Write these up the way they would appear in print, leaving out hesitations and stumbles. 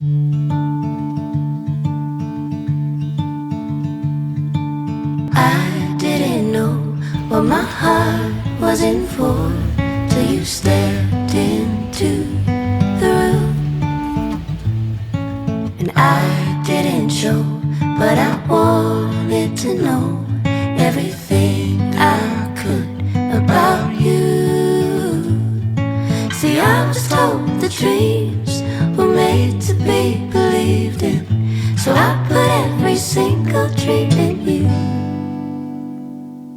I didn't know what my heart was in for till you stepped into the room. And I didn't show, but I wanted to know everything I could about you. See, I was told the dreams were made to be believed in, so I put every single dream in you.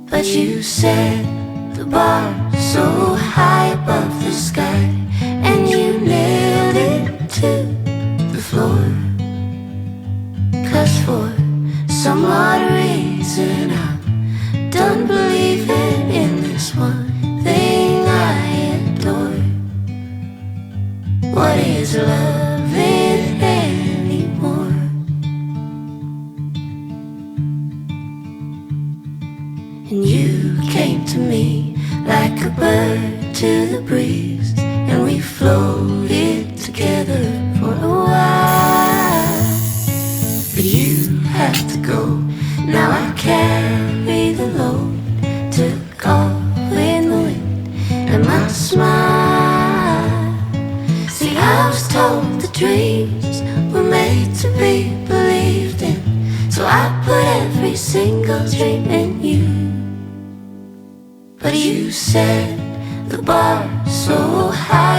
But you set the bar so high above the sky, and you nailed it to the floor. 'Cause for some odd reason I'm done believing in this one thing I adore. What is loving anymore? And you came to me like a bird to the breeze, and we floated together for a while. But you had to go, now I carry the load, took off in the wind and my smile. See, I was told the dreams were made to be believed in, so I put every single dream in you. But you set the bar so high.